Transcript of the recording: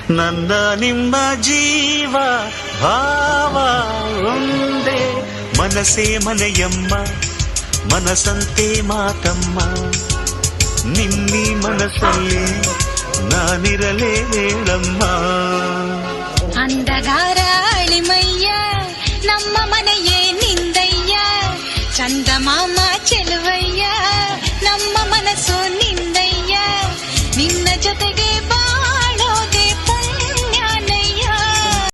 ನನ್ನ ನಿಮ್ಮ ಜೀವ ಭಾವ ಒಂದೇ, ಮನಸೇ ಮನೆಯಮ್ಮ ಮನಸಂತೆ ಮಾತಮ್ಮ, ನಿನ್ನಿ ಮನಸ್ಸಲ್ಲಿ ನಾನಿರಲೇ ಹೇಳಮ್ಮ. ಅಂದಗಾರ ಅಳಿಮಯ್ಯ ನಮ್ಮ ಮನೆಯ